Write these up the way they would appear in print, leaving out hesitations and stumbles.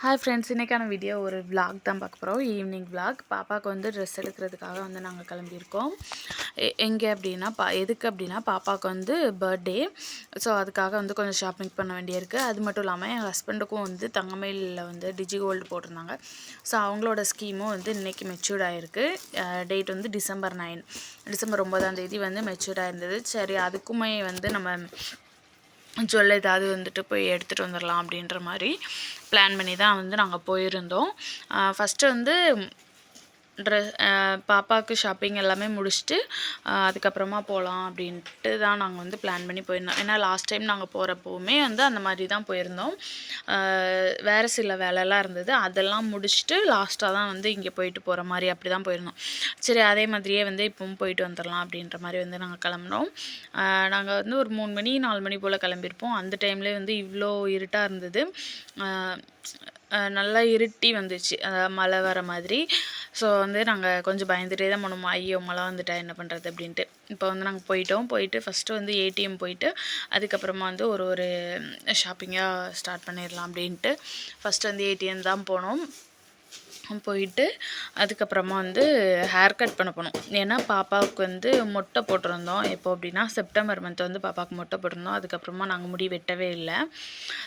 Hi friends, இன்றைக்கான video ஒரு vlog தான் பார்க்க போகிறோம். Evening vlog. பாப்பாவுக்கு வந்து ட்ரெஸ் எடுக்கிறதுக்காக வந்து நாங்கள் கிளம்பியிருக்கோம். எங்கே அப்படின்னா எதுக்கு அப்படின்னா பாப்பாவுக்கு வந்து பர்த்டே. ஸோ அதுக்காக வந்து கொஞ்சம் ஷாப்பிங் பண்ண வேண்டியிருக்கு. அது மட்டும் இல்லாமல் என் ஹஸ்பண்டுக்கும் வந்து தங்கமயிலில் வந்து டிஜிகோல்டு போட்டிருந்தாங்க. ஸோ அவங்களோட ஸ்கீமும் வந்து இன்றைக்கி மெச்சூர்ட் ஆகிருக்கு. டேட் வந்து டிசம்பர் 9 வந்து மெச்சூர்ட் ஆகிருந்தது. சரி, அதுக்குமே வந்து நம்ம ஏதாவது வந்துட்டு போய் எடுத்துகிட்டு வந்துடலாம் அப்படின்ற மாதிரி பிளான் பண்ணி தான் வந்து நாங்கள் போயிருந்தோம். ஃபஸ்ட்டு வந்து பாப்பாவுக்கு ஷாப்பிங் எல்லாமே முடிச்சுட்டு அதுக்கப்புறமா போகலாம் அப்படின்ட்டு தான் நாங்கள் வந்து பிளான் பண்ணி போயிருந்தோம். ஏன்னா லாஸ்ட் டைம் நாங்கள் போகிறப்போவுமே வந்து அந்த மாதிரி தான் போயிருந்தோம். வேறு சில வேலைலாம் இருந்தது, அதெல்லாம் முடிச்சுட்டு லாஸ்ட்டாக தான் வந்து இங்கே போயிட்டு போகிற மாதிரி அப்படி தான் போயிருந்தோம். சரி, அதே மாதிரியே வந்து இப்போவும் போயிட்டு வந்துடலாம் அப்படின்ற மாதிரி வந்து நாங்கள் கிளம்புனோம். நாங்கள் வந்து ஒரு 3 மணி 4 மணி போல் கிளம்பியிருப்போம். அந்த டைம்லேயே வந்து இவ்வளோ இருட்டாக இருந்தது. நல்லா இருட்டி வந்துச்சு, மழை வர மாதிரி. ஸோ வந்து நாங்கள் கொஞ்சம் பயந்துகிட்டே தான் போனோம். ஐயோ, மழை வந்துட்டா என்ன பண்ணுறது அப்படின்ட்டு. இப்போ வந்து நாங்கள் போயிட்டு ஃபஸ்ட்டு வந்து ஏடிஎம் போயிட்டு அதுக்கப்புறமா வந்து ஒரு ஷாப்பிங்காக ஸ்டார்ட் பண்ணிடலாம் அப்படின்ட்டு ஃபஸ்ட்டு வந்து ஏடிஎம் தான் போனோம். போயிட்டு அதுக்கப்புறமா வந்து ஹேர் கட் பண்ண போனோம். ஏன்னா பாப்பாவுக்கு வந்து மொட்டை போட்டிருந்தோம். எப்போ அப்படின்னா செப்டம்பர் மந்த் வந்து பாப்பாவுக்கு மொட்டை போட்டிருந்தோம். அதுக்கப்புறமா நாங்கள் முடி வெட்டவே இல்லை.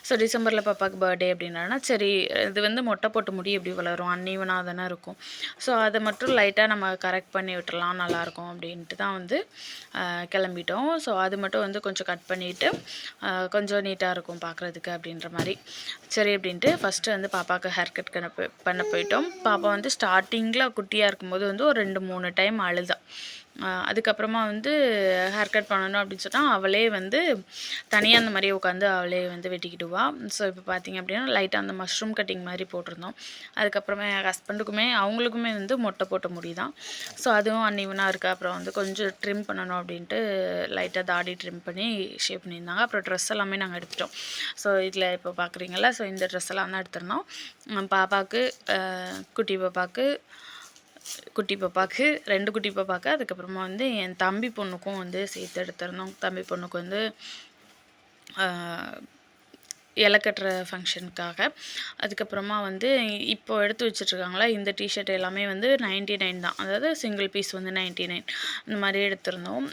ஸோ டிசம்பரில் பாப்பாவுக்கு பர்த்டே அப்படின்னா சரி, இது வந்து மொட்டை போட்டு முடி எப்படி வளரும், அன்ஈவனாக தானே இருக்கும். ஸோ அதை மட்டும் லைட்டாக நம்ம கரெக்ட் பண்ணி விட்டுறலாம், நல்லாயிருக்கும் அப்படின்ட்டு தான் வந்து கிளம்பிட்டோம். ஸோ அது மட்டும் வந்து கொஞ்சம் கட் பண்ணிவிட்டு கொஞ்சம் நீட்டாக இருக்கும் பார்க்குறதுக்கு அப்படின்ற மாதிரி. சரி அப்படின்ட்டு ஃபஸ்ட்டு வந்து பாப்பாவுக்கு ஹேர் கட் பண்ண போயிட்டோம். பாப்பா வந்து ஸ்டார்டிங்கில் குட்டியாக இருக்கும்போது வந்து ஒரு 2-3 டைம் அழுதா. அதுக்கப்புறமா வந்து ஹேர் கட் பண்ணணும் அப்படின்னு சொன்னால் அவளே வந்து தனியாக அந்த மாதிரி உட்காந்து அவளே வந்து வெட்டிக்கிடுவா. ஸோ இப்போ பார்த்திங்க அப்படின்னா லைட்டாக அந்த மஷ்ரூம் கட்டிங் மாதிரி போட்டிருந்தோம். அதுக்கப்புறமா என் ஹஸ்பண்டுக்குமே அவங்களுக்குமே வந்து மொட்டை போட்ட முடி தான். ஸோ அதுவும் அன்இவனாக இருக்குது. அப்புறம் வந்து கொஞ்சம் ட்ரிம் பண்ணணும் அப்படின்ட்டு லைட்டாக தாடி ட்ரிம் பண்ணி ஷேப் பண்ணியிருந்தாங்க. அப்புறம் ட்ரெஸ் எல்லாமே நாங்கள் எடுத்துட்டோம். ஸோ இதில் இப்போ பார்க்குறீங்களா, ஸோ இந்த ட்ரெஸ் எல்லாம் தான் எடுத்துருந்தோம். பாப்பாவுக்கு, குட்டி பாப்பாவுக்கு 2 குட்டி பாப்பாவுக்கு, அதுக்கப்புறமா வந்து என் தம்பி பொண்ணுக்கும் வந்து சேர்த்து எடுத்திருந்தோம். தம்பி பொண்ணுக்கு வந்து இலை கட்டுற ஃபங்க்ஷனுக்காக. அதுக்கப்புறமா வந்து இப்போ எடுத்து வச்சுட்ருக்காங்களா இந்த டிஷர்ட் எல்லாமே வந்து 99 தான். அதாவது சிங்கிள் பீஸ் வந்து 99 இந்த மாதிரி எடுத்திருந்தோம்.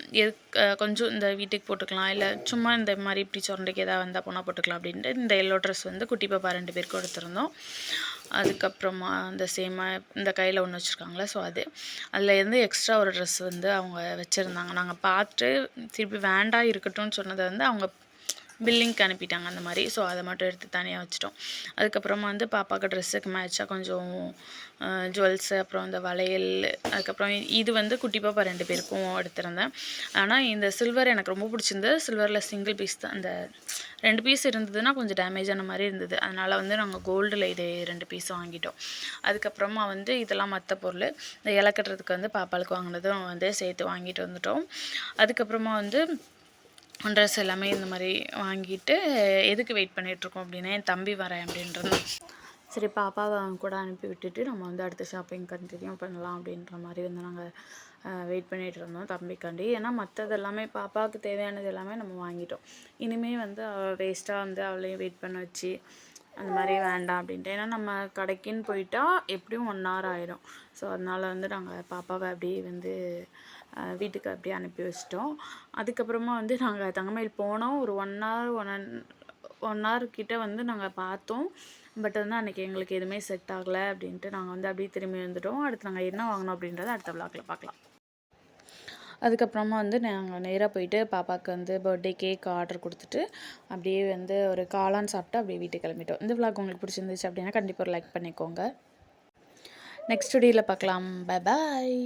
கொஞ்சம் இந்த வீட்டுக்கு போட்டுக்கலாம், இல்லை சும்மா இந்த மாதிரி இப்படி சொரண்டைக்கு எதாவது வந்தால் போனால் போட்டுக்கலாம் அப்படின்ட்டு இந்த எல்லோ ட்ரெஸ் வந்து குட்டி பாப்பா 2 பேருக்கும் எடுத்திருந்தோம். அதுக்கப்புறமா இந்த இந்த கையில் ஒன்று வச்சுருக்காங்களா, ஸோ அதில் இருந்து எக்ஸ்ட்ரா ஒரு ட்ரெஸ் வந்து அவங்க வச்சுருந்தாங்க. நாங்கள் பார்த்துட்டு திருப்பி வேண்டாம் இருக்கட்டும்னு சொன்னதை வந்து அவங்க பில்லிங்க்கு அனுப்பிட்டாங்க அந்த மாதிரி. ஸோ அதை மட்டும் எடுத்து தனியாக வச்சுட்டோம். அதுக்கப்புறமா வந்து பாப்பாவுக்கு ட்ரெஸ்ஸுக்கு மேட்சாக கொஞ்சம் ஜுவல்ஸு, அப்புறம் இந்த வளையல், அதுக்கப்புறம் இது வந்து குட்டி பாப்பா 2 பேருக்கும் எடுத்திருந்தேன். ஆனால் இந்த சில்வர் எனக்கு ரொம்ப பிடிச்சிருந்தது. சில்வரில் சிங்கிள் பீஸ் தான், அந்த 2 பீஸ் இருந்ததுன்னா கொஞ்சம் டேமேஜான மாதிரி இருந்தது. அதனால் வந்து நாங்கள் கோல்டில் இது 2 பீஸ் வாங்கிட்டோம். அதுக்கப்புறமா வந்து இதெல்லாம் மற்ற பொருள், இந்த இலை கட்டுறதுக்கு வந்து பாப்பாளுக்கு வாங்கினதும் வந்து சேர்த்து வாங்கிட்டு வந்துட்டோம். அதுக்கப்புறமா வந்து ட்ரெஸ் எல்லாமே இந்த மாதிரி வாங்கிட்டு எதுக்கு வெயிட் பண்ணிகிட்ருக்கோம் அப்படின்னா என் தம்பி வரேன் அப்படின்றது. சரி, பாப்பாவை அவங்க கூட அனுப்பி விட்டுட்டு நம்ம வந்து அடுத்த ஷாப்பிங் கண்டினியூ பண்ணலாம் அப்படின்ற மாதிரி வந்து நாங்கள் வெயிட் பண்ணிகிட்டு இருந்தோம் தம்பிக்காண்டி. ஏன்னா மற்றது எல்லாமே பாப்பாவுக்கு தேவையானது எல்லாமே நம்ம வாங்கிட்டோம். இனிமேல் வந்து வேஸ்ட்டாக வந்து அவளையும் வெயிட் பண்ண வச்சு அந்த மாதிரி வேண்டாம் அப்படின்ட்டு. ஏன்னா நம்ம கடைக்குன்னு போயிட்டா எப்படியும் 1 hour ஆயிடும். ஸோ அதனால் வந்து நாங்கள் பாப்பாவை அப்படியே வந்து வீட்டுக்கு அப்படியே அனுப்பி வச்சிட்டோம். அதுக்கப்புறமா வந்து நாங்கள் தங்கமயில் போனோம். ஒரு 1 hour கிட்ட வந்து நாங்கள் பார்த்தோம். பட் வந்து அன்றைக்கி எங்களுக்கு எதுவுமே செட் ஆகலை அப்படின்ட்டு நாங்கள் வந்து அப்படியே திரும்பி வந்துட்டோம். அடுத்து நாங்கள் என்ன வாங்கினோம் அப்படின்றத அடுத்த விளாகில் பார்க்கலாம். அதுக்கப்புறமா வந்து நாங்கள் நேராக போயிட்டு பாப்பாவுக்கு வந்து பர்த்டே கேக் ஆர்டர் கொடுத்துட்டு அப்படியே வந்து ஒரு காளான் சாப்பிட்டு அப்படியே வீட்டுக்கு கிளம்பிட்டோம். இந்த விளாக் உங்களுக்கு பிடிச்சிருந்துச்சு அப்படின்னா கண்டிப்பாக ஒரு லைக் பண்ணிக்கோங்க. நெக்ஸ்ட் வீடியோவில் பார்க்கலாம். Bye bye.